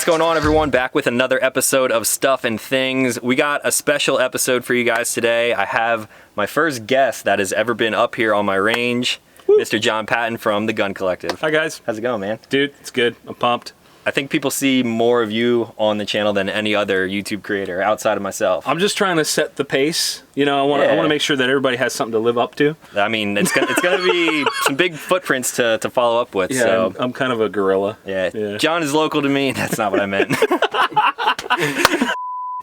going on, everyone? Back with another episode of Stuff and Things. We got a special episode for you guys today. I have my first guest that has ever been up here on my range, Mr. John Patton from the Gun Collective. Hi guys. How's it going, man? Dude, it's good. I'm pumped. I think people see more of you on the channel than any other YouTube creator outside of myself. I'm just trying to set the pace. You know, I want to make sure that everybody has something to live up to. I mean, it's gonna be some big footprints to follow up with. Yeah, so. I'm kind of a gorilla. Yeah. John is local to me. That's not what I meant.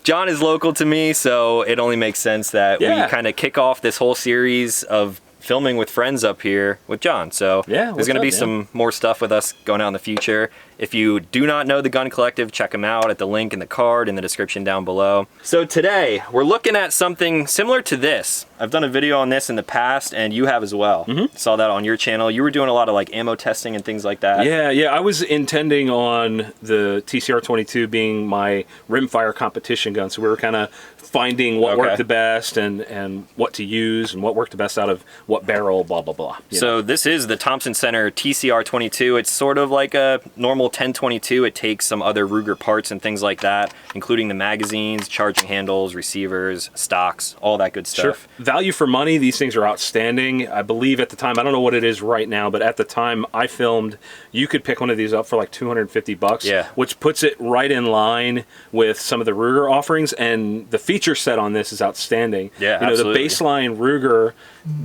John is local to me, so it only makes sense that we kind of kick off this whole series of filming with friends up here with John. So there's going to be some more stuff with us going out in the future. If you do not know the Gun Collective, check them out at the link in the card in the description down below. So today we're looking at something similar to this. I've done a video on this in the past, and you have as well. Saw that on your channel. You were doing a lot of like ammo testing and things like that. Yeah, I was intending on the TCR 22 being my rimfire competition gun. So we were kind of finding what worked the best and what to use and what worked the best out of what barrel, blah, blah, blah. So this is the Thompson Center Tc R22. It's sort of like a normal 1022. It takes some other Ruger parts and things like that, including the magazines, charging handles, receivers, stocks, all that good stuff. Sure. Value for money, these things are outstanding. I believe at the time, I don't know what it is right now, but at the time I filmed, you could pick one of these up for like 250 bucks, which puts it right in line with some of the Ruger offerings, and the feature set on this is outstanding. Yeah, you know, the baseline Ruger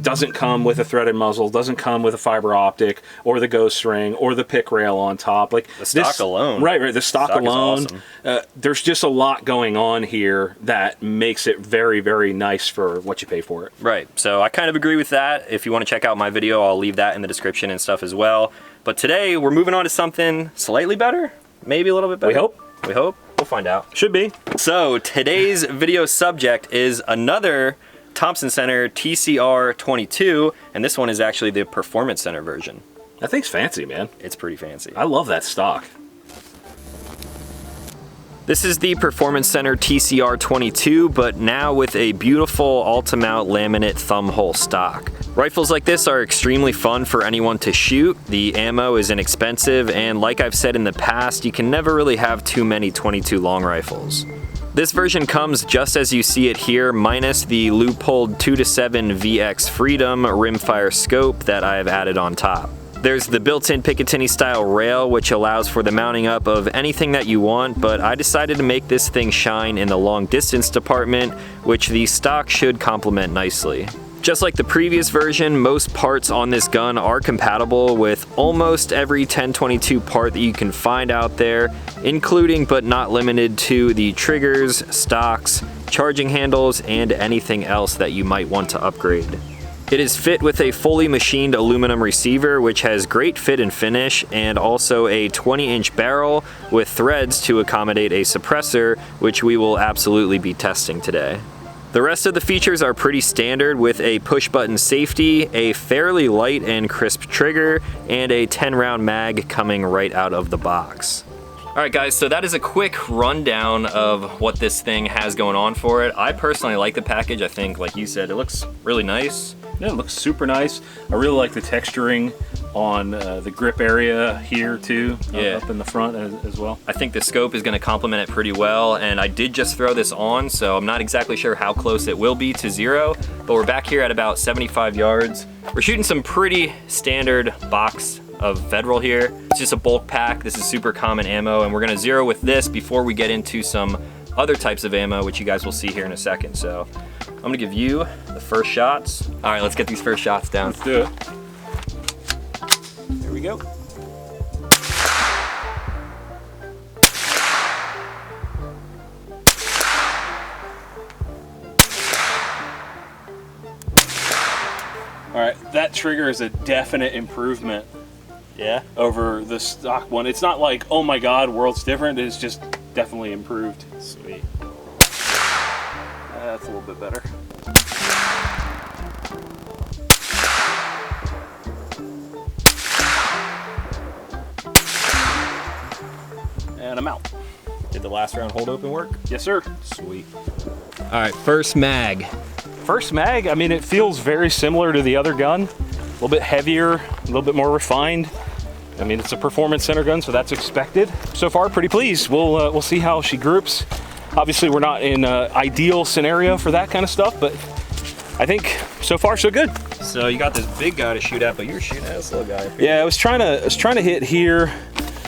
doesn't come with a threaded muzzle, doesn't come with a fiber optic or the ghost ring or the pick rail on top. Like the stock alone. Right, the stock alone. Is awesome. There's just a lot going on here that makes it very, very nice for what you pay for it. Right, so I kind of agree with that. If you want to check out my video, I'll leave that in the description and stuff as well. But today we're moving on to something slightly better, maybe a little bit better. We hope. We hope. We'll find out. Should be. So today's video subject is another Thompson Center Tc R22, and this one is actually the Performance Center version. That thing's fancy, man. It's pretty fancy. I love that stock. This is the Performance Center Tc R22, but now with a beautiful Altamount laminate thumb hole stock. Rifles like this are extremely fun for anyone to shoot. The ammo is inexpensive, and like I've said in the past, you can never really have too many 22 long rifles. This version comes just as you see it here, minus the loopholed 2-7 VX Freedom rimfire scope that I have added on top. There's the built-in Picatinny style rail, which allows for the mounting up of anything that you want, but I decided to make this thing shine in the long distance department, which the stock should complement nicely. Just like the previous version, most parts on this gun are compatible with almost every 1022 part that you can find out there, including but not limited to the triggers, stocks, charging handles, and anything else that you might want to upgrade. It is fit with a fully machined aluminum receiver, which has great fit and finish, and also a 20-inch barrel with threads to accommodate a suppressor, which we will absolutely be testing today. The rest of the features are pretty standard, with a push-button safety, a fairly light and crisp trigger, and a 10-round mag coming right out of the box. Alright guys, so that is a quick rundown of what this thing has going on for it. I personally like the package. I think, like you said, it looks really nice. Yeah, it looks super nice. I really like the texturing on the grip area here too, up in the front as well. I think the scope is going to complement it pretty well, and I did just throw this on, so I'm not exactly sure how close it will be to zero, but we're back here at about 75 yards. We're shooting some pretty standard box of Federal here. It's just a bulk pack. This is super common ammo, and we're going to zero with this before we get into some other types of ammo, which you guys will see here in a second. So I'm gonna give you the first shots. All right, let's get these first shots down. Let's do it. Here we go. All right, that trigger is a definite improvement. Yeah. Over the stock one. It's not like, oh my God, world's different. It's just definitely improved. Sweet. That's a little bit better. And I'm out. Did the last round hold open work? Yes, sir. Sweet. All right, first mag. First mag, I mean, it feels very similar to the other gun. A little bit heavier, a little bit more refined. I mean, it's a performance center gun, so that's expected. So far, pretty pleased. We'll see how she groups. Obviously, we're not in an ideal scenario for that kind of stuff, but I think so far so good. So you got this big guy to shoot at, but you're shooting at this little guy. Yeah, I was trying to hit here.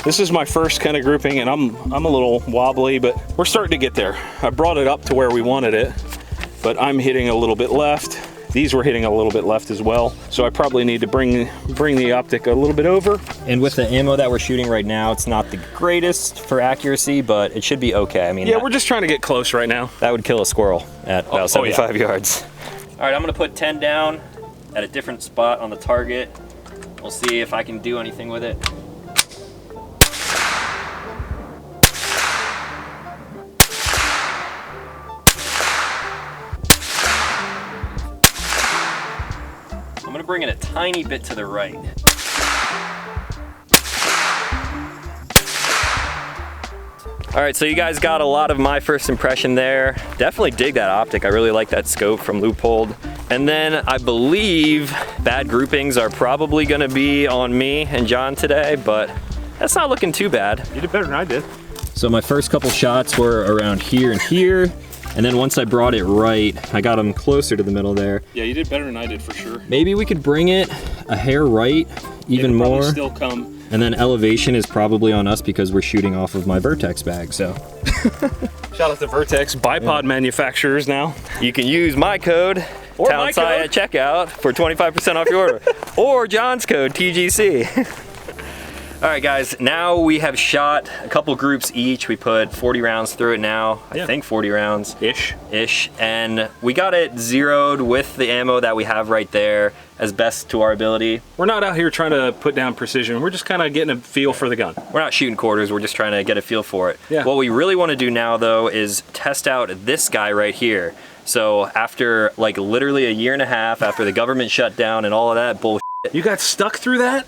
This is my first kind of grouping, and I'm a little wobbly, but we're starting to get there. I brought it up to where we wanted it, but I'm hitting a little bit left. These were hitting a little bit left as well, so I probably need to bring the optic a little bit over. And with the ammo that we're shooting right now, it's not the greatest for accuracy, but it should be okay. I mean, yeah, we're just trying to get close right now. That would kill a squirrel at about 75 yards. All right, I'm gonna put 10 down at a different spot on the target. We'll see if I can do anything with it. I'm gonna bring it a tiny bit to the right. All right, so you guys got a lot of my first impression there. Definitely dig that optic. I really like that scope from Loophole. And then I believe bad groupings are probably gonna be on me and John today, but that's not looking too bad. You did better than I did. So my first couple shots were around here and here. And then once I brought it right, I got them closer to the middle there. Yeah, you did better than I did for sure. Maybe we could bring it a hair right, even more. Probably still come. And then elevation is probably on us because we're shooting off of my Vertex bag, so. Shout out to Vertex, bipod manufacturers now. You can use my code, Townside at checkout for 25% off your order. Or John's code, TGC. All right, guys, now we have shot a couple groups each. We put 40 rounds through it now. I think 40 rounds. Ish. And we got it zeroed with the ammo that we have right there as best to our ability. We're not out here trying to put down precision. We're just kind of getting a feel for the gun. We're not shooting quarters. We're just trying to get a feel for it. Yeah. What we really want to do now, though, is test out this guy right here. So after like literally a year and a half after the government shut down and all of that bullshit. You got stuck through that?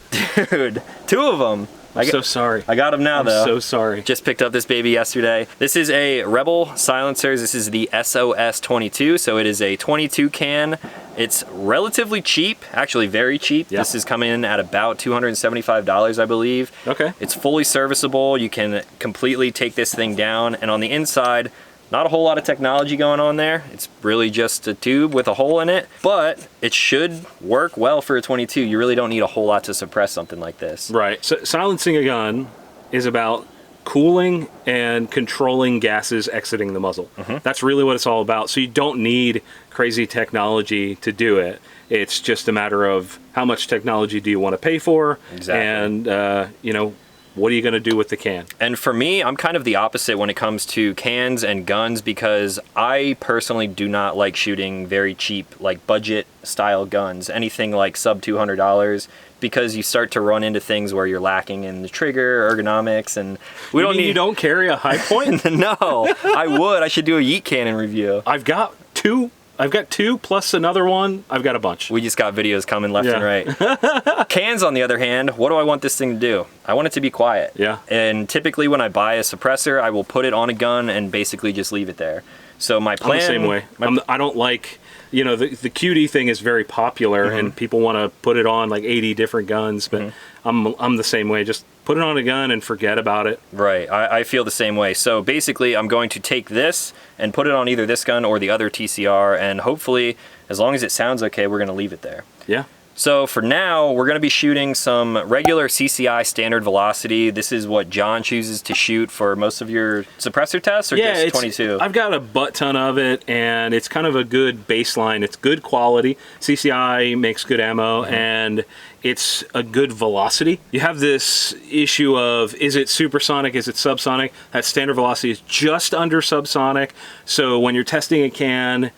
Dude, 2 of them. I'm so sorry. I got them now, though. I'm so sorry. Just picked up this baby yesterday. This is a Rebel silencer. This is the SOS-22, so it is a 22 can. It's relatively cheap, actually very cheap. Yep. This is coming in at about $275, I believe. Okay. It's fully serviceable. You can completely take this thing down, and on the inside, not a whole lot of technology going on there. It's really just a tube with a hole in it, but it should work well for a 22. You really don't need a whole lot to suppress something like this. Right. So silencing a gun is about cooling and controlling gases exiting the muzzle. That's really what it's all about. So you don't need crazy technology to do it. It's just a matter of how much technology do you want to pay for, and you know, what are you going to do with the can? And for me, I'm kind of the opposite when it comes to cans and guns, because I personally do not like shooting very cheap, like budget style guns, anything like sub $200, because you start to run into things where you're lacking in the trigger ergonomics, and you don't carry a high point? No, I would. I should do a Yeet Cannon review. I've got two plus another one. I've got a bunch. We just got videos coming left and right. Cans, on the other hand, what do I want this thing to do? I want it to be quiet. Yeah. And typically when I buy a suppressor, I will put it on a gun and basically just leave it there. So my plan... I'm the same way. I don't like... You know, the QD thing is very popular, and people want to put it on like 80 different guns, but I'm the same way. Just put it on a gun and forget about it. Right, I feel the same way. So basically, I'm going to take this and put it on either this gun or the other TCR, and hopefully, as long as it sounds okay, we're going to leave it there. Yeah. So for now, we're going to be shooting some regular Cci Standard Velocity. This is what John chooses to shoot for most of your suppressor tests, or just 22? I've got a butt ton of it, and it's kind of a good baseline. It's good quality. CCI makes good ammo, and it's a good velocity. You have this issue of, is it supersonic, is it subsonic? That standard velocity is just under subsonic, so when you're testing a can,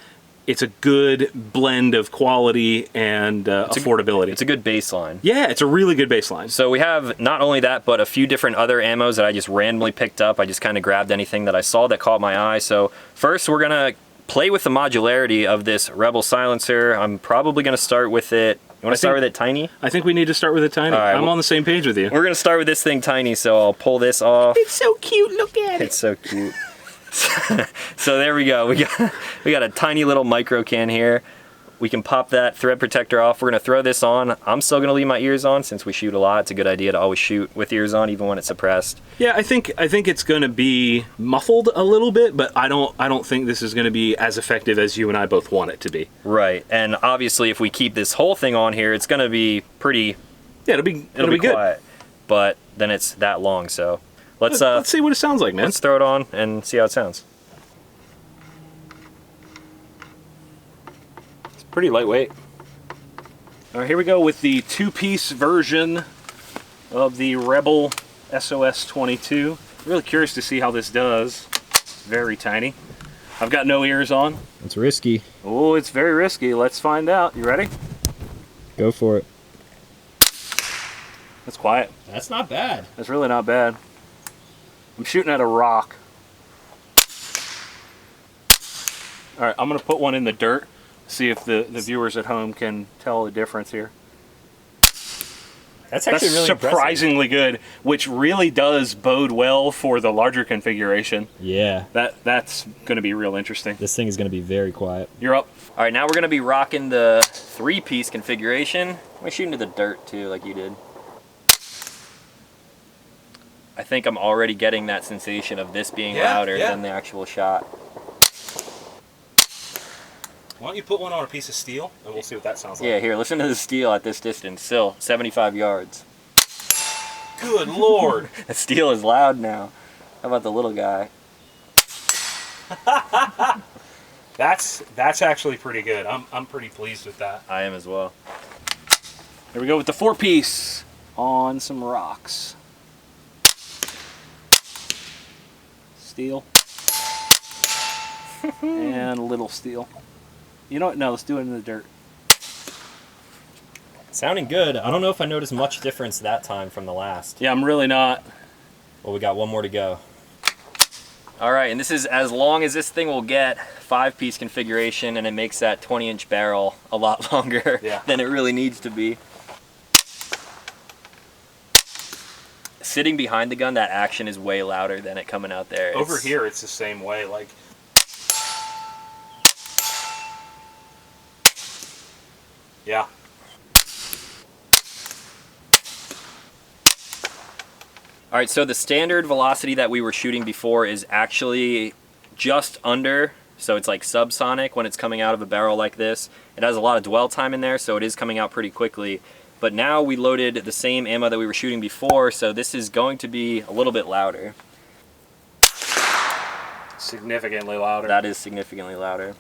it's a good blend of quality and affordability. It's a good baseline. Yeah, it's a really good baseline. So we have not only that, but a few different other ammos that I just randomly picked up. I just kind of grabbed anything that I saw that caught my eye. So first we're gonna play with the modularity of this Rebel silencer. I'm probably gonna start with it. You wanna start with it tiny? I think we need to start with it tiny. Right, I'm on the same page with you. We're gonna start with this thing tiny, so I'll pull this off. It's so cute, look at it. It's so cute. So there we go. We got a tiny little micro can here. we can pop that thread protector off. We're gonna throw this on. I'm still gonna leave my ears on since we shoot a lot. It's a good idea to always shoot with ears on, even when it's suppressed. Yeah, I think it's gonna be muffled a little bit, but I don't think this is gonna be as effective as you and I both want it to be. Right, and obviously if we keep this whole thing on here, it's gonna be pretty. Yeah, it'll be good. Quiet, but then it's that long, so let's see what it sounds like, man. Let's throw it on and see how it sounds. It's pretty lightweight. All right, here we go with the two-piece version of the Rebel SOS-22. Really curious to see how this does. Very tiny. I've got no ears on. It's risky. Oh, it's very risky. Let's find out. You ready? Go for it. That's quiet. That's not bad. That's really not bad. I'm shooting at a rock. All right, I'm gonna put one in the dirt. See if the viewers at home can tell the difference here. That's actually really surprisingly good, which really does bode well for the larger configuration. Yeah. That's going to be real interesting. This thing is going to be very quiet. You're up. All right, now we're going to be rocking the 3-piece configuration. I'm shooting to the dirt too, like you did. I think I'm already getting that sensation of this being louder than the actual shot. Why don't you put one on a piece of steel, and we'll see what that sounds like. Yeah, here, listen to the steel at this distance. Still, 75 yards. Good Lord. The steel is loud now. How about the little guy? That's actually pretty good. I'm pretty pleased with that. I am as well. Here we go with the 4-piece on some rocks. Steel. And a little steel. You know what? No, let's do it in the dirt. Sounding good. I don't know if I noticed much difference that time from the last. Yeah, I'm really not. Well, we got one more to go. All right, and this is as long as this thing will get. 5-piece configuration, and it makes that 20-inch barrel a lot longer than it really needs to be. Sitting behind the gun, that action is way louder than it coming out there. Over here, it's the same way. Like. Yeah. All right, so the standard velocity that we were shooting before is actually just under, so it's like subsonic when it's coming out of a barrel like this. It has a lot of dwell time in there, so it is coming out pretty quickly. But now we loaded the same ammo that we were shooting before, so this is going to be a little bit louder. Significantly louder. That is significantly louder.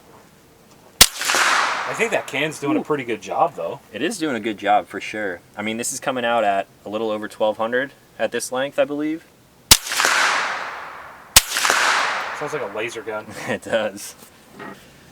I think that can's doing a pretty good job, though. It is doing a good job, for sure. I mean, this is coming out at a little over 1,200 at this length, I believe. Sounds like a laser gun. It does.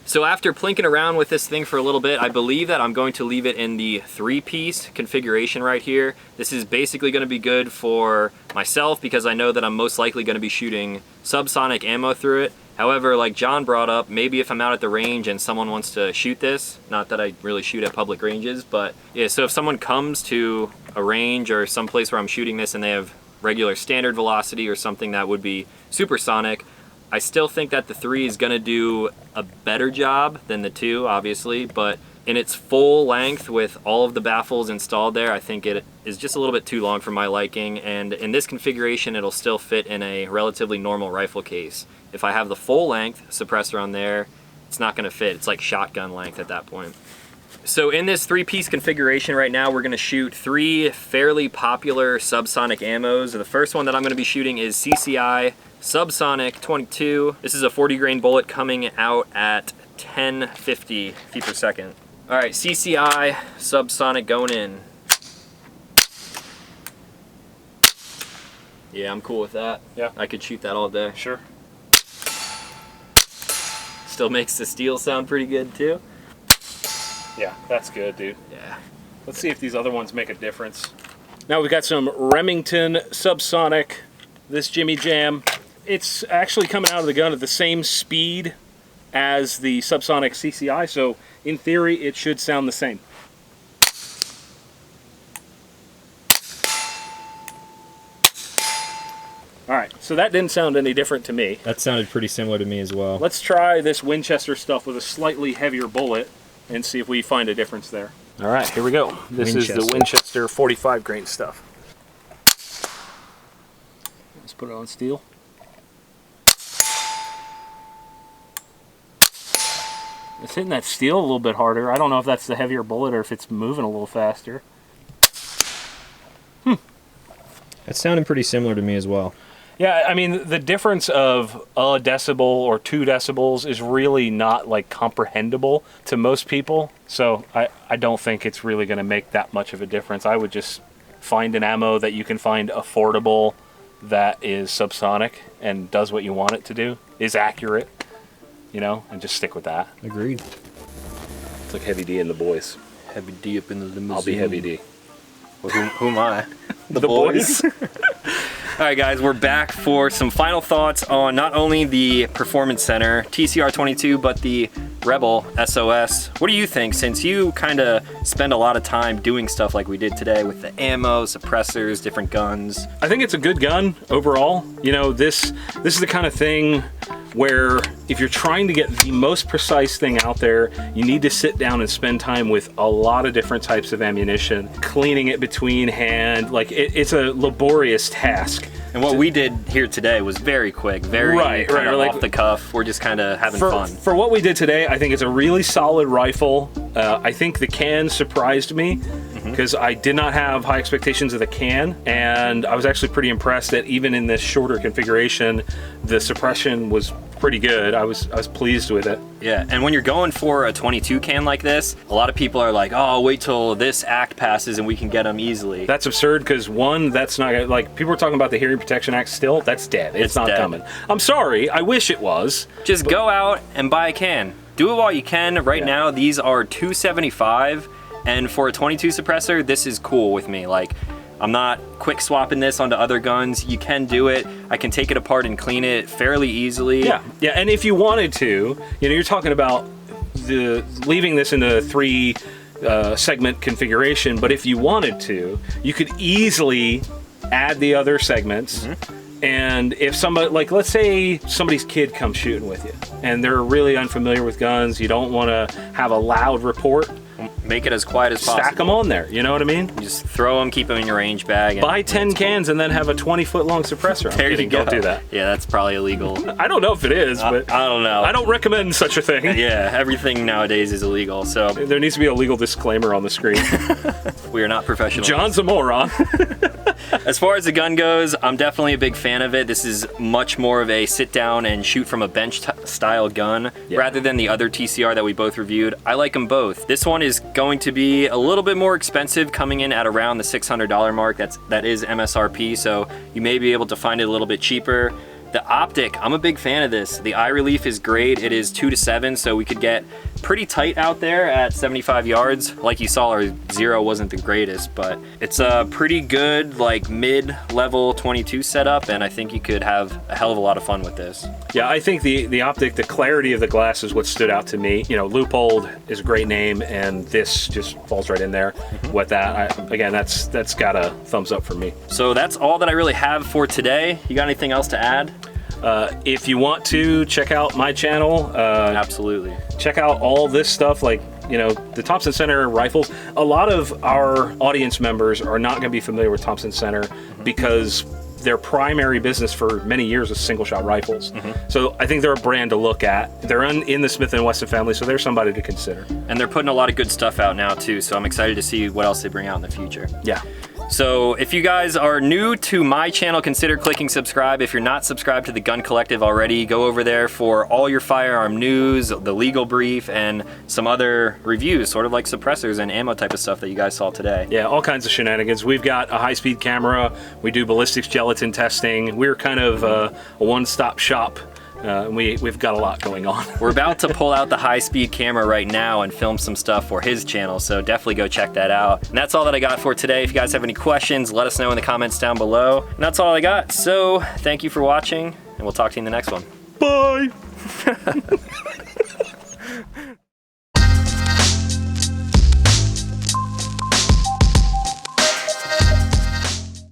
So after plinking around with this thing for a little bit, I believe that I'm going to leave it in the 3-piece configuration right here. This is basically going to be good for myself because I know that I'm most likely going to be shooting subsonic ammo through it. However, like John brought up, maybe if I'm out at the range and someone wants to shoot this, not that I really shoot at public ranges, but yeah, so if someone comes to a range or some place where I'm shooting this and they have regular standard velocity or something that would be supersonic, I still think that the 3 is going to do a better job than the 2, obviously, but in its full length with all of the baffles installed there, I think it is just a little bit too long for my liking, and in this configuration it'll still fit in a relatively normal rifle case. If I have the full length suppressor on there, it's not going to fit. It's like shotgun length at that point. So in this 3-piece configuration right now, we're going to shoot 3 fairly popular subsonic ammos. The first one that I'm going to be shooting is Cci Subsonic 22. This is a 40 grain bullet coming out at 1050 feet per second. All right, Cci Subsonic going in. Yeah, I'm cool with that. Yeah. I could shoot that all day. Sure. Still makes the steel sound pretty good too. Yeah, that's good, dude. Yeah. Let's see if these other ones make a difference. Now we've got some Remington Subsonic, this Jimmy Jam. It's actually coming out of the gun at the same speed as the Subsonic CCI, so in theory it should sound the same. Alright, so that didn't sound any different to me. That sounded pretty similar to me as well. Let's try this Winchester stuff with a slightly heavier bullet. and see if we find a difference there. All right, here we go. This is the Winchester 45 grain stuff. Let's put it on steel. It's hitting that steel a little bit harder. I don't know if that's the heavier bullet or if it's moving a little faster. It sounded pretty similar to me as well. Yeah, I mean, the difference of a decibel or 2 decibels is really not like comprehensible to most people. So I don't think it's really going to make that much of a difference. I would just find an ammo that you can find affordable, that is subsonic and does what you want it to do, is accurate, you know, and just stick with that. Agreed. It's like Heavy D and the boys. Heavy D up in the limousine. I'll be Heavy D. Well, who am I? The boys. All right, guys, we're back for some final thoughts on not only the Performance Center Tc R22, but the Rebel SOS. What do you think, since you kind of spend a lot of time doing stuff like we did today with the ammo, suppressors, different guns? I think it's a good gun overall. You know, this is the kind of thing where if you're trying to get the most precise thing out there, you need to sit down and spend time with a lot of different types of ammunition, cleaning it between hand. Like, it's a laborious task. And what we did here today was very quick, very kind of off the cuff. We're just kind of having fun. For what we did today, I think it's a really solid rifle. I think the can surprised me because I did not have high expectations of the can, and I was actually pretty impressed that even in this shorter configuration, the suppression was pretty good. I was pleased with it. Yeah, and when you're going for a 22 can like this, a lot of people are like, oh, wait till this act passes and we can get them easily. That's absurd, because one, that's not, like, people are talking about the Hearing Protection Act still. That's dead. It's not coming. I'm sorry. I wish it was. Just go out and buy a can. Do it while you can. Right now, these are $275, and for a 22 suppressor, this is cool with me. Like, I'm not quick swapping this onto other guns. You can do it. I can take it apart and clean it fairly easily. Yeah, and if you wanted to, you know, you're talking about leaving this in a 3 segment configuration, but if you wanted to, you could easily add the other segments. And if somebody, like, let's say somebody's kid comes shooting with you and they're really unfamiliar with guns, you don't want to have a loud report, make it as quiet as possible. Stack them on there, you know what I mean? You just throw them, keep them in your range bag. Buy 10 cans and then have a 20-foot long suppressor. There you go. Don't do that. Yeah, that's probably illegal. I don't know if it is, but I don't know. I don't recommend such a thing. Yeah, everything nowadays is illegal, so. There needs to be a legal disclaimer on the screen. We are not professionals. John's a moron. As far as the gun goes, I'm definitely a big fan of it. This is much more of a sit down and shoot from a bench style gun rather than the other TCR that we both reviewed. I like them both. This one is going to be a little bit more expensive, coming in at around the $600 mark. That is MSRP, so you may be able to find it a little bit cheaper. The optic, I'm a big fan of this. The eye relief is great. It is 2:7, so we could get pretty tight out there at 75 yards. Like you saw, our 0 wasn't the greatest, but it's a pretty good, like, mid-level 22 setup, and I think you could have a hell of a lot of fun with this. Yeah, I think the optic, the clarity of the glass is what stood out to me. You know, Loophole is a great name, and this just falls right in there with that. Again, that's got a thumbs up for me. So that's all that I really have for today. You got anything else to add? If you want to check out my channel, absolutely. Check out all this stuff, like, you know, the Thompson Center rifles. A lot of our audience members are not going to be familiar with Thompson Center because their primary business for many years is single shot rifles. So I think they're a brand to look at. They're in the Smith & Wesson family, so they're somebody to consider. And they're putting a lot of good stuff out now too, so I'm excited to see what else they bring out in the future. Yeah. So if you guys are new to my channel, consider clicking subscribe. If you're not subscribed to the Gun Collective already, go over there for all your firearm news, the legal brief, and some other reviews, sort of like suppressors and ammo type of stuff that you guys saw today. Yeah, all kinds of shenanigans. We've got a high-speed camera. We do ballistics gelatin testing. We're kind of a one-stop shop. We've got a lot going on. We're about to pull out the high-speed camera right now and film some stuff for his channel, so definitely go check that out. And that's all that I got for today. If you guys have any questions, let us know in the comments down below. And that's all I got. So thank you for watching, and we'll talk to you in the next one. Bye!